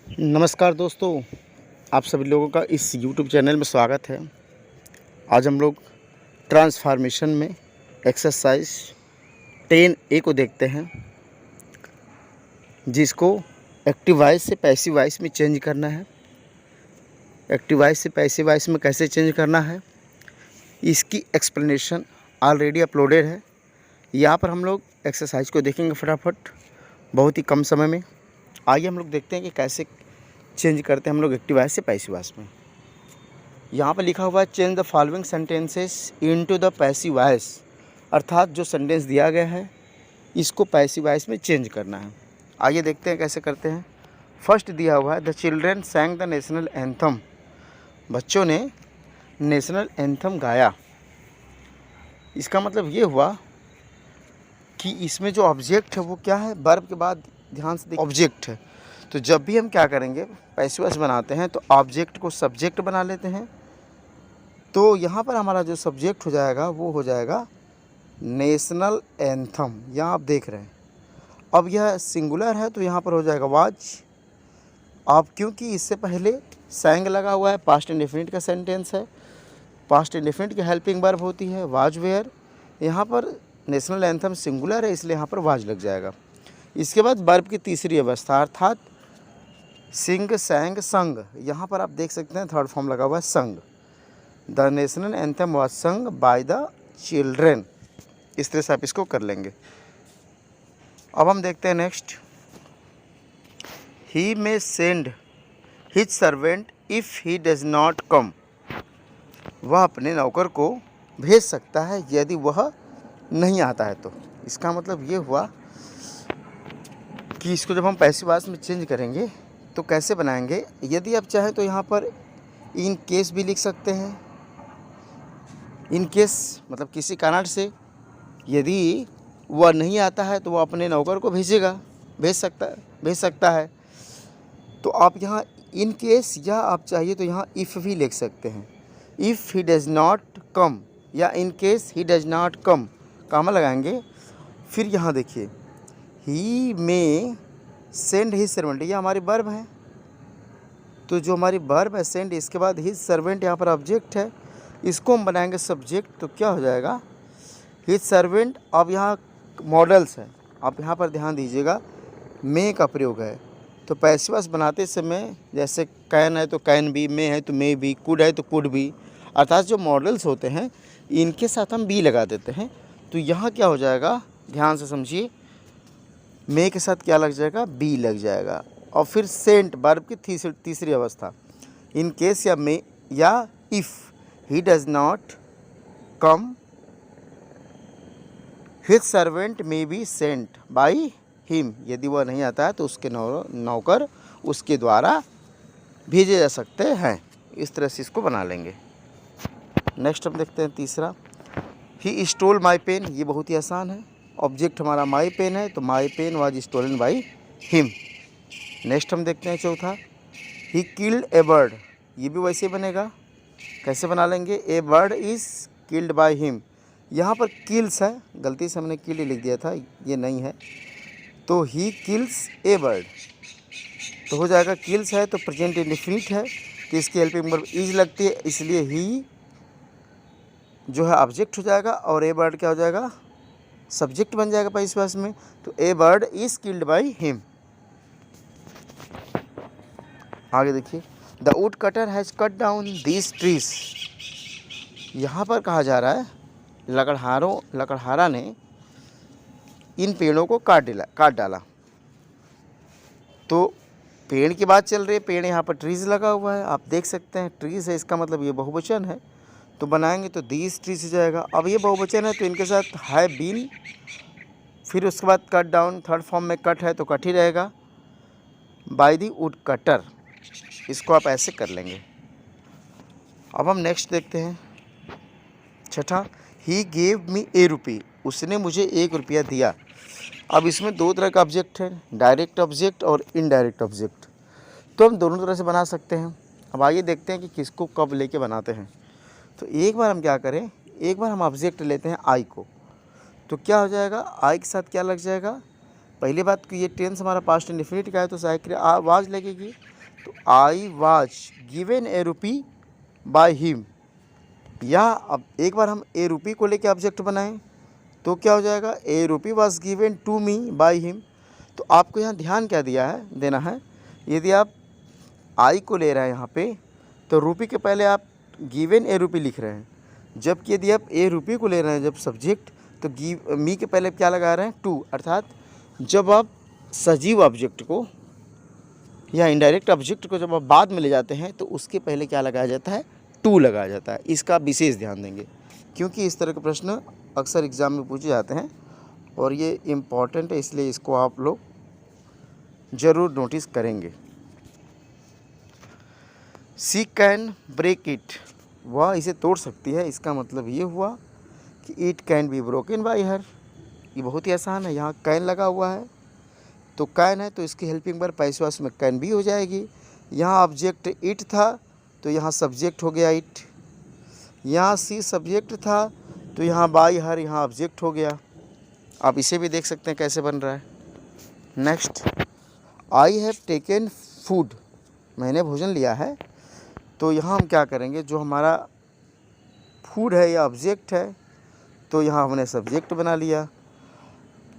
नमस्कार दोस्तों, आप सभी लोगों का इस YouTube चैनल में स्वागत है। आज हम लोग ट्रांसफॉर्मेशन में एक्सरसाइज 10A को देखते हैं, जिसको एक्टिव वॉइस से पैसिव वॉइस में चेंज करना है। एक्टिव वॉइस से पैसिव वॉइस में कैसे चेंज करना है, इसकी एक्सप्लेनेशन ऑलरेडी अपलोडेड है। यहाँ पर हम लोग एक्सरसाइज को देखेंगे फटाफट, बहुत ही कम समय में। आइए हम लोग देखते हैं कि कैसे चेंज करते हैं हम लोग एक्टिव वॉइस से पैसिव वॉइस में। यहाँ पर लिखा हुआ है change the following sentences into the passive voice, अर्थात जो सेंटेंस दिया गया है इसको पैसिव वॉइस में चेंज करना है। आइए देखते हैं कैसे करते हैं। फर्स्ट दिया हुआ है the children sang the national anthem, बच्चों ने नेशनल एंथम गाया। इसका मतलब ये हुआ कि इसमें जो ऑब्जेक्ट है वो क्या है, वर्ब के बाद ध्यान से देखिए ऑब्जेक्ट है। तो जब भी हम क्या करेंगे पैसिव वॉइस बनाते हैं तो ऑब्जेक्ट को सब्जेक्ट बना लेते हैं। तो यहाँ पर हमारा जो सब्जेक्ट हो जाएगा वो हो जाएगा नेशनल एंथम। यहाँ आप देख रहे हैं, अब यह सिंगुलर है तो यहाँ पर हो जाएगा वाज। अब क्योंकि इससे पहले सैंग लगा हुआ है, पास्ट इंडेफिनिट का सेंटेंस है, पास्ट इंडेफिनिट की हेल्पिंग वर्ब होती है वाज वेयर। यहाँ पर नेशनल एंथम सिंगुलर है इसलिए यहाँ पर वाज लग जाएगा। इसके बाद वर्ब की तीसरी अवस्था अर्थात सिंग सैंग संग, यहाँ पर आप देख सकते हैं थर्ड फॉर्म लगा हुआ है संग। The national anthem was sung by the children. इस तरह से आप इसको कर लेंगे। अब हम देखते हैं next, he may send his servant if he does not कम, वह अपने नौकर को भेज सकता है यदि वह नहीं आता है। तो इसका मतलब ये हुआ कि इसको जब हम पैसिव वॉइस में चेंज करेंगे तो कैसे बनाएंगे। यदि आप चाहें तो यहाँ पर इन केस भी लिख सकते हैं। इन केस मतलब किसी कारण से यदि वह नहीं आता है तो वह अपने नौकर को भेज सकता है। तो आप यहाँ इन केस या आप चाहिए तो यहाँ इफ़ भी लिख सकते हैं। If he does not come या in case he does not come, comma लगाएंगे। फिर यहाँ देखिए he may send his servant, ये हमारी वर्ब है। तो जो हमारी वर्ब है सेंड, इसके बाद हिज सर्वेंट यहाँ पर ऑब्जेक्ट है, इसको हम बनाएंगे सब्जेक्ट। तो क्या हो जाएगा हिज सर्वेंट। अब यहाँ मॉडल्स है, आप यहाँ पर ध्यान दीजिएगा, मे का प्रयोग है। तो पैसिव वॉइस बनाते समय जैसे कैन है तो कैन बी, मे है तो मे बी, कुड है तो कुड बी, अर्थात जो मॉडल्स होते हैं इनके साथ हम बी लगा देते हैं। तो यहाँ क्या हो जाएगा, ध्यान से समझिए, मे के साथ क्या लग जाएगा, बी लग जाएगा। और फिर सेंट वर्ब की तीसरी अवस्था, इन केस या मे या if he does not come his servant may be sent by him, यदि वह नहीं आता है तो उसके नौकर उसके द्वारा भेजे जा सकते हैं। इस तरह से इसको बना लेंगे। नेक्स्ट हम देखते हैं तीसरा, ही स्टोल माई पेन, ये बहुत ही आसान है। ऑब्जेक्ट हमारा माई पेन है तो my pen was stolen by him. Next हम देखते हैं चौथा, ही किल्ड ए बर्ड, ये भी वैसे बनेगा। कैसे बना लेंगे, a bird is killed by him. यहाँ पर किल्स है, गलती से हमने किल्ड लिख दिया था, ये नहीं है। तो ही किल्स ए बर्ड, तो हो जाएगा किल्स है तो प्रेजेंट इंडेफिनिट है तो इसकी हेल्पिंग वर्ब इज लगती है, इसलिए ही जो है ऑब्जेक्ट हो जाएगा और ए बर्ड क्या हो जाएगा, सब्जेक्ट बन जाएगा पैसिव वॉइस में। तो a bird is killed by him. आगे देखिए, the woodcutter has cut down these trees, यहाँ पर कहा जा रहा है लकड़हारा ने इन पेड़ों को काट डाला। तो पेड़ की बात चल रही है, पेड़ यहाँ पर ट्रीज लगा हुआ है, आप देख सकते हैं ट्रीज है, इसका मतलब ये बहुवचन है। तो बनाएंगे तो दीज ट्रीज हो जाएगा। अब ये बहुवचन है तो इनके साथ है बीन, फिर उसके बाद कट डाउन, थर्ड फॉर्म में कट है तो कट ही रहेगा, बाय द वुड कटर। इसको आप ऐसे कर लेंगे। अब हम नेक्स्ट देखते हैं छठा, ही गेव मी ए रुपी, उसने मुझे 1 रुपया दिया। अब इसमें दो तरह का ऑब्जेक्ट है, डायरेक्ट ऑब्जेक्ट और इनडायरेक्ट ऑब्जेक्ट। तो हम दोनों तरह से बना सकते हैं। अब आइए देखते हैं कि किसको कब लेके बनाते हैं। तो एक बार हम क्या करें, एक बार हम ऑब्जेक्ट लेते हैं आई को। तो क्या हो जाएगा, आई के साथ क्या लग जाएगा, पहली बात कि ये टेंस हमारा पास्ट इंडेफिनिट का है तो सहायक क्रिया वाज लगेगी। तो I was given A rupee by him, या अब एक बार हम ए रुपी को लेके ऑब्जेक्ट बनाएं तो क्या हो जाएगा, a rupee was given to me by him. तो आपको यहाँ ध्यान क्या देना है, यदि आप आई को ले रहे हैं यहाँ पे तो रुपी के पहले आप गिवन ए रुपी लिख रहे हैं, जबकि यदि आप ए रुपी को ले रहे हैं जब सब्जेक्ट तो मी के पहले क्या लगा रहे हैं, टू। अर्थात जब आप सजीव ऑब्जेक्ट को या इनडायरेक्ट ऑब्जेक्ट को जब आप बाद में ले जाते हैं तो उसके पहले क्या लगाया जाता है, टू लगाया जाता है। इसका विशेष ध्यान देंगे क्योंकि इस तरह के प्रश्न अक्सर एग्ज़ाम में पूछे जाते हैं और ये इम्पॉर्टेंट है, इसलिए इसको आप लोग ज़रूर नोटिस करेंगे। सी कैन ब्रेक इट, वह इसे तोड़ सकती है, इसका मतलब ये हुआ कि it can be broken by हर। ये बहुत ही आसान है, यहाँ कैन लगा हुआ है तो कैन है तो इसकी हेल्पिंग वर्ब पैसिव वॉइस में कैन भी हो जाएगी। यहाँ ऑब्जेक्ट इट था तो यहाँ सब्जेक्ट हो गया इट, यहाँ सी सब्जेक्ट था तो यहाँ बाय हर यहाँ ऑब्जेक्ट हो गया। आप इसे भी देख सकते हैं कैसे बन रहा है। Next, I have taken food, मैंने भोजन लिया है, तो यहाँ हम क्या करेंगे, जो हमारा फूड है या ऑब्जेक्ट है तो यहाँ हमने सब्जेक्ट बना लिया।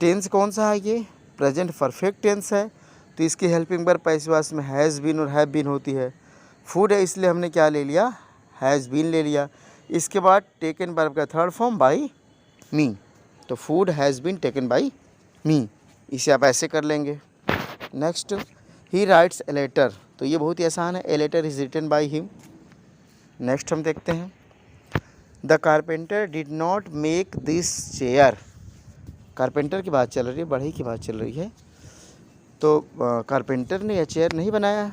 टेंस कौन सा है, ये प्रेजेंट परफेक्ट टेंस है तो इसकी हेल्पिंग वर्ब पैसिव वॉइस में हैज़ बीन और हैव बीन होती है। फूड है इसलिए हमने क्या ले लिया, हैज़ बीन ले लिया। इसके बाद टेकन वर्ब का थर्ड फॉर्म बाय मी, तो food has been taken by me, इसे आप ऐसे कर लेंगे। Next, he writes a letter, तो ये बहुत ही आसान है, a letter is written by him. Next हम देखते हैं, the carpenter did not make this chair, carpenter की बात चल रही है, बढ़ई की बात चल रही है, तो कारपेंटर ने यह चेयर नहीं बनाया,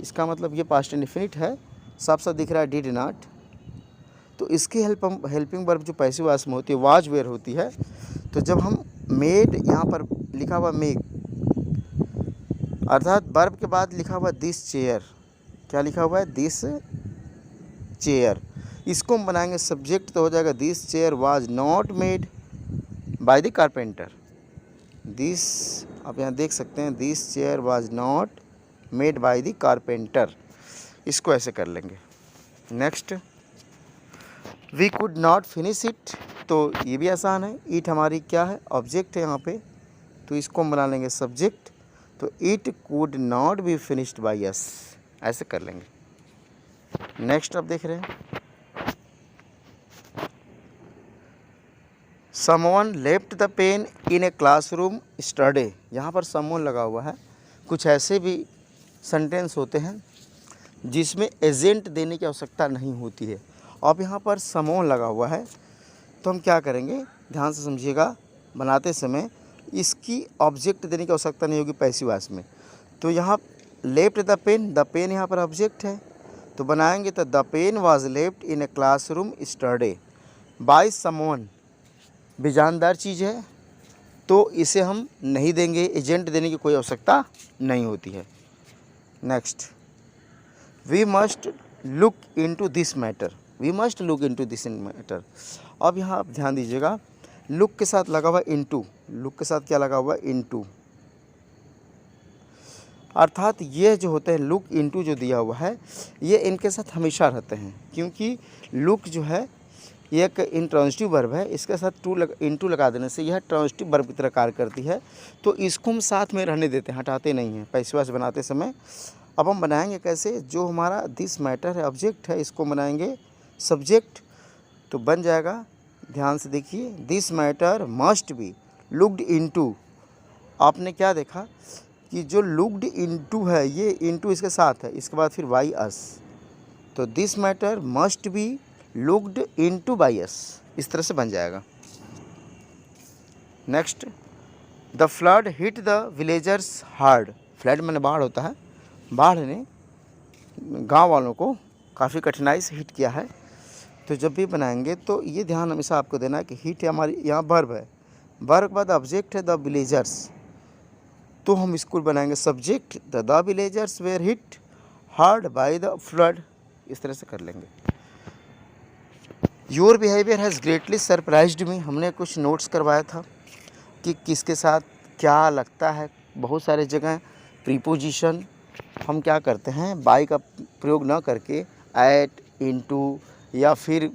इसका मतलब ये पास्ट इंडेफिनिट है, साफ साफ दिख रहा है डिड नॉट। तो इसकी हेल्पिंग वर्ब जो पैसिव वॉइस में होती है वाज वेयर होती है, तो जब हम मेड यहाँ पर लिखा हुआ मेक, अर्थात वर्ब के बाद लिखा हुआ दिस चेयर, क्या लिखा हुआ है, दिस चेयर, इसको हम बनाएंगे सब्जेक्ट तो हो जाएगा this chair was not made by the carpenter. This आप यहाँ देख सकते हैं, this chair was not made by the carpenter, इसको ऐसे कर लेंगे। Next, we could not finish it, तो ये भी आसान है, इट हमारी क्या है, ऑब्जेक्ट है यहाँ पे, तो इसको हम बना लेंगे सब्जेक्ट, तो it could not be finished by us, ऐसे कर लेंगे। नेक्स्ट आप देख रहे हैं, someone left the pain in a classroom स्टडे, यहाँ पर समवन लगा हुआ है। कुछ ऐसे भी सेंटेंस होते हैं जिसमें एजेंट देने की आवश्यकता नहीं होती है, अब यहाँ पर समवन लगा हुआ है तो हम क्या करेंगे, ध्यान से समझिएगा, बनाते समय इसकी ऑब्जेक्ट देने की आवश्यकता नहीं होगी पैसिव वॉइस में। तो यहाँ लेफ्ट द पेन यहाँ पर ऑब्जेक्ट है, तो बनाएंगे तो the pen was left in a classroom yesterday by someone, बेजानदार चीज़ है तो इसे हम नहीं देंगे, एजेंट देने की कोई आवश्यकता नहीं होती है। Next, we must look into this matter, we must look into this matter. अब यहाँ आप ध्यान दीजिएगा, लुक के साथ लगा हुआ इनटू, लुक के साथ क्या लगा हुआ इनटू, अर्थात ये जो होते हैं लुक इनटू जो दिया हुआ है ये इनके साथ हमेशा रहते हैं, क्योंकि लुक जो है ये एक इंट्रांजिटिव वर्ब है, इसके साथ इनटू लगा देने से यह ट्रांजिटिव वर्ब की तरह कार्य करती है, तो इसको हम साथ में रहने देते हैं, हटाते नहीं हैं पैसिव वॉइस बनाते समय। अब हम बनाएंगे कैसे, जो हमारा दिस मैटर है ऑब्जेक्ट है, इसको बनाएंगे सब्जेक्ट, तो बन जाएगा, ध्यान से देखिए, this matter must be looked into. आपने क्या देखा कि जो लुक्ड इनटू है ये इनटू इसके साथ है, इसके बाद फिर बाय अस, तो this matter must be looked into by us, इस तरह से बन जाएगा। Next, the flood hit the villagers hard, flood माने बाढ़ होता है, बाढ़ ने गांव वालों को काफ़ी कठिनाई से हिट किया है। तो जब भी बनाएंगे तो ये ध्यान हमेशा आपको देना है कि हिट हमारी यहाँ वर्ब है, वर्ब के बाद ऑब्जेक्ट है द विलेजर्स, तो हम इसको बनाएंगे subject, the villagers were hit hard by the flood, इस तरह से कर लेंगे। Your behaviour has greatly surprised me, हमने कुछ नोट्स करवाया था कि किसके साथ क्या लगता है, बहुत सारे जगह प्रीपोजिशन हम क्या करते हैं, बाई का प्रयोग ना करके एट, इनटू या फिर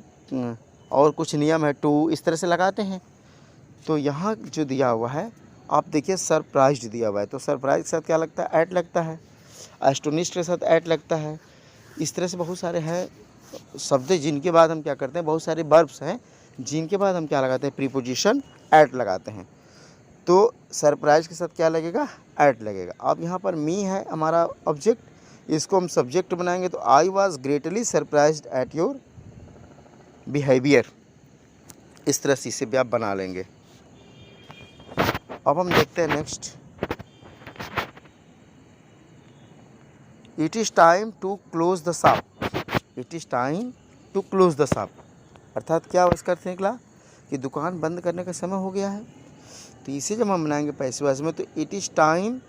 और कुछ नियम है टू, इस तरह से लगाते हैं। तो यहाँ जो दिया हुआ है आप देखिए सरप्राइज्ड दिया हुआ है, तो सरप्राइज के साथ क्या लगता है, एट लगता है। एस्टोनिश्ड के साथ एट लगता है। इस तरह से बहुत सारे हैं शब्द जिनके बाद हम क्या करते हैं, बहुत सारे वर्ब्स हैं जिनके बाद हम क्या लगाते हैं, प्रीपोजिशन एट लगाते हैं। तो सरप्राइज के साथ क्या लगेगा, एट लगेगा। अब यहाँ पर मी है हमारा ऑब्जेक्ट, इसको हम सब्जेक्ट बनाएंगे तो I was greatly surprised at your behaviour. इस तरह से इसे भी आप बना लेंगे। अब हम देखते हैं next, it is time to close the shop. It is time to close the shop अर्थात क्या इसका अर्थ निकला कि दुकान बंद करने का समय हो गया है। तो इसे जब हम बनाएंगे पैसिव वॉइस में तो it is time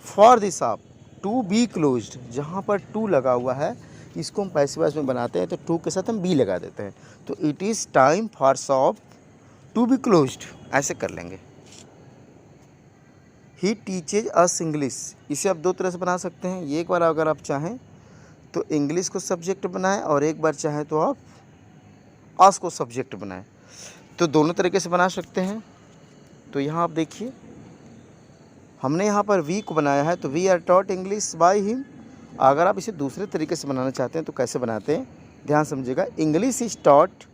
for the shop to be closed. जहाँ पर टू लगा हुआ है इसको हम पैसिव वॉइस में बनाते हैं तो टू के साथ हम बी लगा देते हैं। तो it is time for shop to be closed, ऐसे कर लेंगे। ही टीचेज अस इंग्लिश, इसे आप दो तरह से बना सकते हैं। ये एक बार अगर आप चाहें तो इंग्लिश को सब्जेक्ट बनाएं और एक बार चाहें तो आप अस को सब्जेक्ट बनाएं। तो दोनों तरीके से बना सकते हैं। तो यहाँ आप देखिए हमने यहाँ पर वी को बनाया है तो we are taught English by him. अगर आप इसे दूसरे तरीके से बनाना चाहते हैं तो कैसे बनाते हैं, ध्यान समझिएगा। English is taught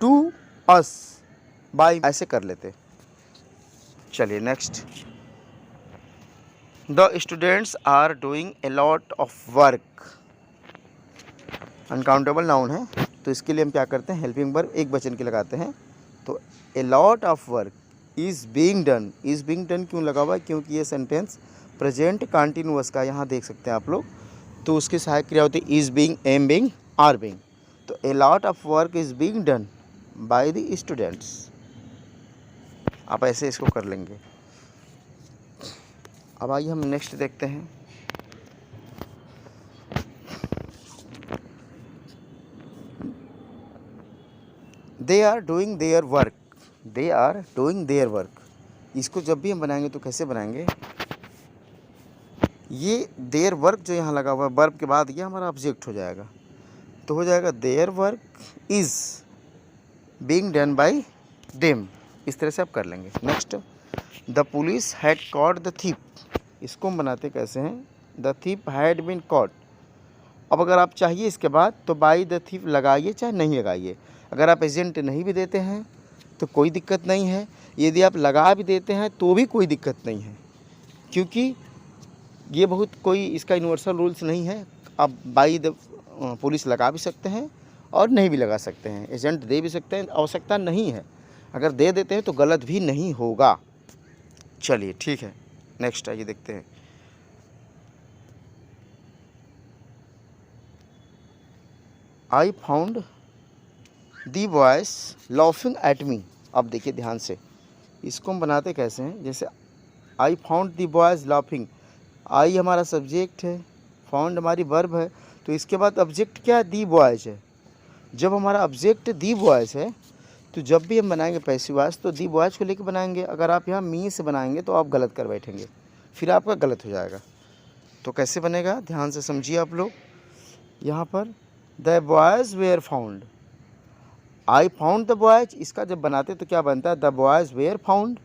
to us by, ऐसे कर लेते। चलिए next, the students are doing a lot of work. Uncountable noun है तो इसके लिए हम क्या करते हैं, हेल्पिंग वर्ब एक वचन के लगाते हैं। तो a lot of work is being done. Is being done क्यों लगा हुआ है, क्योंकि ये सेंटेंस प्रेजेंट कंटिन्यूअस का यहाँ देख सकते हैं आप लोग। तो उसकी सहायक क्रिया होती है is being, am being, are being. तो a lot of work is being done by the students. आप ऐसे इसको कर लेंगे। अब आइए हम नेक्स्ट देखते हैं। They are doing their work. They are doing their work, इसको जब भी हम बनाएंगे तो कैसे बनाएंगे, ये देयर वर्क जो यहाँ लगा हुआ है वर्ब के बाद ये हमारा ऑब्जेक्ट हो जाएगा। तो हो जाएगा their work is being done by them. इस तरह से आप कर लेंगे। Next, the police had caught the thief. इसको हम बनाते कैसे हैं, the thief had been caught. अब अगर आप चाहिए इसके बाद तो बाय द थीप लगाइए चाहे नहीं लगाइए। अगर आप एजेंट नहीं भी देते हैं तो कोई दिक्कत नहीं है, यदि आप लगा भी देते हैं तो भी कोई दिक्कत नहीं है, क्योंकि ये बहुत कोई इसका यूनिवर्सल रूल्स नहीं है। आप बाय द पुलिस लगा भी सकते हैं और नहीं भी लगा सकते हैं, एजेंट दे भी सकते हैं, आवश्यकता नहीं है। अगर दे देते हैं तो गलत भी नहीं होगा। चलिए ठीक है, नेक्स्ट आइए देखते हैं। आई found the boys laughing at me. अब देखिए ध्यान से, इसको हम बनाते कैसे हैं, जैसे I found the boys laughing. I हमारा सब्जेक्ट है, फाउंड हमारी वर्ब है, तो इसके बाद ऑब्जेक्ट क्या है, दी बॉयज़ है। जब हमारा ऑब्जेक्ट दी बॉयज़ है तो जब भी हम बनाएंगे पैसिव वॉइस तो दी बॉयज़ को लेकर बनाएंगे। अगर आप यहाँ मी से बनाएंगे तो आप गलत कर बैठेंगे, फिर आपका गलत हो जाएगा। तो कैसे बनेगा, ध्यान से समझिए आप लोग। यहाँ पर the boys were found, I found the boys, इसका जब बनाते तो क्या बनता है, द बॉयज़ वेयर फाउंड।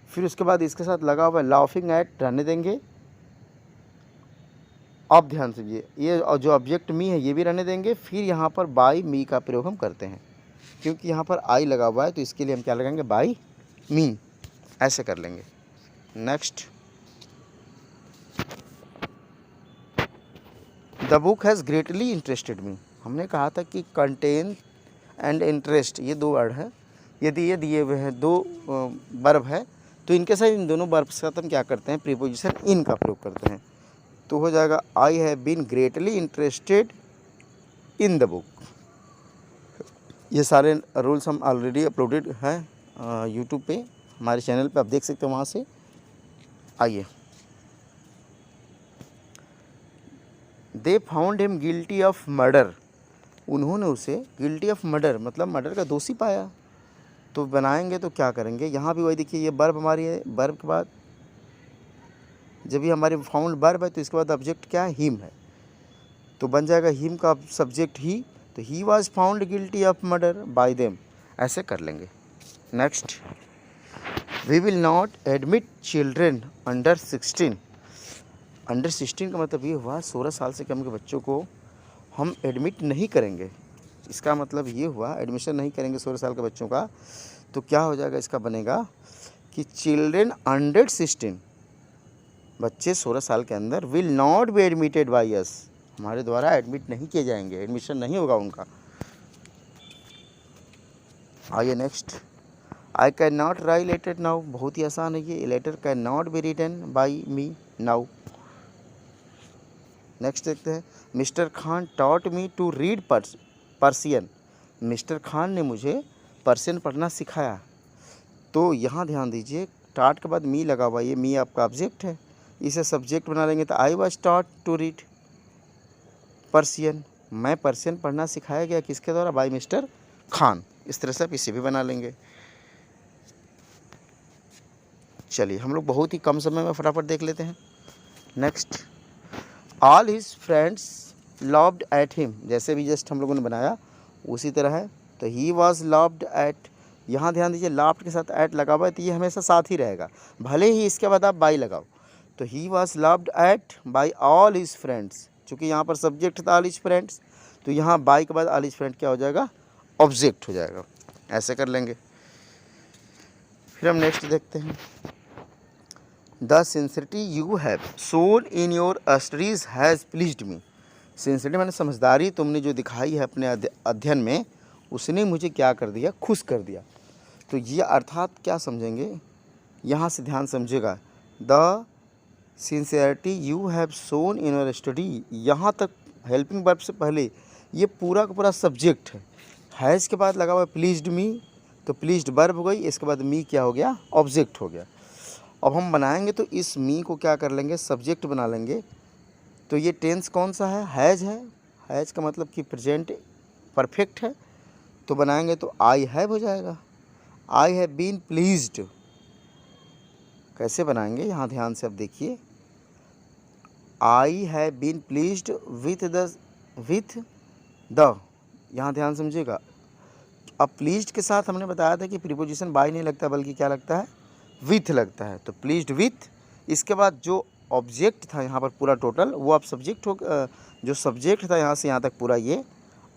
फिर उसके बाद इसके साथ लगा हुआ लाफिंग एट रहने देंगे। अब ध्यान से ये जो ऑब्जेक्ट मी है ये भी रहने देंगे। फिर यहाँ पर बाय मी का प्रयोग हम करते हैं, क्योंकि यहाँ पर आई लगा हुआ है तो इसके लिए हम क्या लगाएंगे, बाय मी, ऐसे कर लेंगे। Next, the book has greatly interested me. हमने कहा था कि कंटेन एंड इंटरेस्ट ये दो वर्ड है। यदि ये दिए हुए हैं दो वर्ब है तो इनके साथ इन दोनों वर्ब के साथ हम क्या करते हैं, प्रीपोजिशन इन का प्रयोग करते हैं। तो हो जाएगा I have been greatly interested in the book. ये सारे रूल्स हम ऑलरेडी अपलोडेड हैं यूट्यूब पे, हमारे चैनल पे, आप देख सकते हैं वहाँ से। आइए, they found him guilty of murder. उन्होंने उसे गिल्टी ऑफ मर्डर मतलब मर्डर का दोषी पाया। तो बनाएंगे तो क्या करेंगे, यहाँ भी वही देखिए, ये वर्ब हमारी है, वर्ब के बाद जब ये हमारे फाउंड वर्ब है तो इसके बाद ऑब्जेक्ट क्या है, हिम है, तो बन जाएगा हिम का सब्जेक्ट ही, तो he was found guilty of murder by them, ऐसे कर लेंगे। Next, we will not admit children under 16। Under 16 का मतलब ये हुआ 16 साल से कम के बच्चों को हम एडमिट नहीं करेंगे। इसका मतलब ये हुआ एडमिशन नहीं करेंगे 16 साल के बच्चों का, तो क्या हो जाएगा, इसका बनेगा कि चिल्ड्रेन अंडर 16, बच्चे 16 साल के अंदर, will not be admitted by us, हमारे द्वारा एडमिट नहीं किए जाएंगे, एडमिशन नहीं होगा उनका। आइए next, I can not write letter now, बहुत ही आसान है ये, letter can not be written by me now. Next देखते हैं, Mister Khan taught me to read Persian, Mister Khan ने मुझे पर्सियन पढ़ना सिखाया। तो यहाँ ध्यान दीजिए, टाट के बाद मी लगा हुआ, ये मी आपका ऑब्जेक्ट है, इसे सब्जेक्ट बना लेंगे, तो I was taught to read Persian, मैं पर्सियन पढ़ना सिखाया गया किसके द्वारा, बाय मिस्टर खान। इस तरह से आप इसे भी बना लेंगे। चलिए हम लोग बहुत ही कम समय में फटाफट देख लेते हैं। Next, all his friends loved at him, जैसे भी जस्ट हम लोगों ने बनाया उसी तरह है, तो ही वॉज लव्ड एट, यहाँ ध्यान दीजिए लव्ड के साथ एट लगा हुआ है, तो ये हमेशा साथ ही रहेगा, भले ही इसके बाद आप बाई लगाओ। तो he was loved at by all his friends, चूँकि यहाँ पर सब्जेक्ट था ऑल हिज फ्रेंड्स, तो यहाँ बाई के बाद ऑल हिज फ्रेंड क्या हो जाएगा, ऑब्जेक्ट हो जाएगा, ऐसे कर लेंगे। फिर हम नेक्स्ट देखते हैं, the sincerity you have shown in your studies has pleased me, sincerity मैंने समझदारी तुमने जो दिखाई है अपने अध्ययन में, उसने मुझे क्या कर दिया, खुश कर दिया। तो ये अर्थात क्या समझेंगे, यहाँ से ध्यान समझेगा, the sincerity you have shown in your study, यहाँ तक हेल्पिंग वर्ब से पहले ये पूरा का पूरा सब्जेक्ट है इसके बाद लगा हुआ प्लीज्ड मी, तो प्लीज्ड वर्ब हो गई, इसके बाद मी क्या हो गया, ऑब्जेक्ट हो गया। अब हम बनाएंगे तो इस मी को क्या कर लेंगे, सब्जेक्ट बना लेंगे। तो ये टेंस कौन सा है, हैज़ है, हैज़ का मतलब कि प्रेजेंट परफेक्ट है, तो बनाएंगे तो आई हैव हो जाएगा, आई हैव बीन प्लीज्ड। कैसे बनाएंगे, यहाँ ध्यान से अब देखिए, I have been pleased with the, यहाँ ध्यान समझिएगा। अब प्लीज्ड के साथ हमने बताया था कि प्रीपोजिशन बाय नहीं लगता बल्कि क्या लगता है, विथ लगता है, तो प्लीज्ड विथ, इसके बाद जो ऑब्जेक्ट था यहाँ पर पूरा टोटल, वो अब सब्जेक्ट हो, जो सब्जेक्ट था यहाँ से यहाँ तक पूरा ये,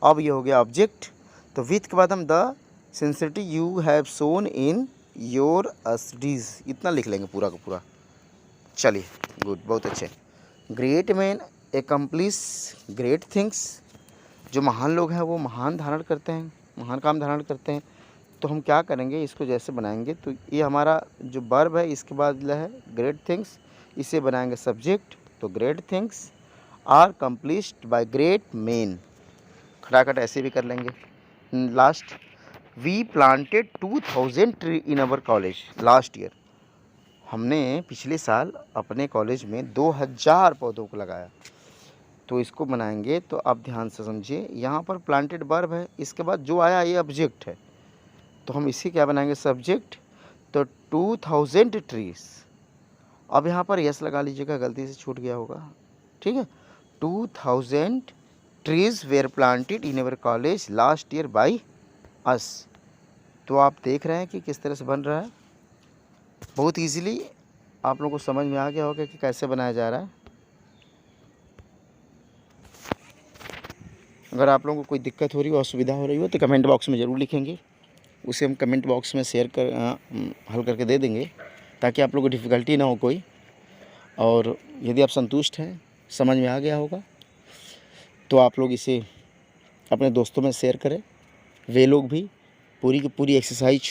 अब ये हो गया ऑब्जेक्ट। तो विथ के बाद हम the sincerity you have shown in your studies, इतना लिख लेंगे पूरा का पूरा। चलिए गुड, बहुत अच्छे। Great man accomplish great things, जो महान लोग हैं वो महान धारण करते हैं, महान काम धारण करते हैं। तो हम क्या करेंगे, इसको जैसे बनाएंगे, तो ये हमारा जो वर्ब है इसके बाद है ग्रेट थिंग्स, इसे बनाएंगे सब्जेक्ट, तो great things are accomplished by great man, खटाखट ऐसे भी कर लेंगे। Last, we planted 2000 tree in our college last year, हमने पिछले साल अपने कॉलेज में 2000 पौधों को लगाया। तो इसको बनाएंगे तो आप ध्यान से समझिए, यहाँ पर प्लांटेड वर्ब है, इसके बाद जो आया ये ऑब्जेक्ट है, तो हम इसी क्या बनाएंगे, सब्जेक्ट, तो 2000 ट्रीज। अब यहाँ पर यस लगा लीजिएगा, गलती से छूट गया होगा, ठीक है। 2000 trees where planted in our college last year by us. तो आप देख रहे हैं कि किस तरह से बन रहा है, बहुत ईजीली आप लोगों को समझ में आ गया होगा कि कैसे बनाया जा रहा है। अगर आप लोगों को कोई दिक्कत हो रही हो, असुविधा हो रही हो, तो कमेंट बॉक्स में ज़रूर लिखेंगे, उसे हम कमेंट बॉक्स में शेयर कर हल करके दे देंगे, ताकि आप लोगों को डिफ़िकल्टी ना हो कोई। और यदि आप संतुष्ट हैं, समझ में आ गया होगा, तो आप लोग इसे अपने दोस्तों में शेयर करें, वे लोग भी पूरी की पूरी एक्सरसाइज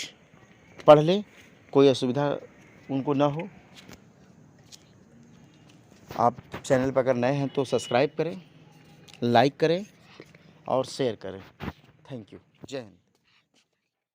पढ़ लें, कोई असुविधा उनको ना हो। आप चैनल पर अगर नए हैं तो सब्सक्राइब करें, लाइक करें और शेयर करें। थैंक यू, जय हिंद।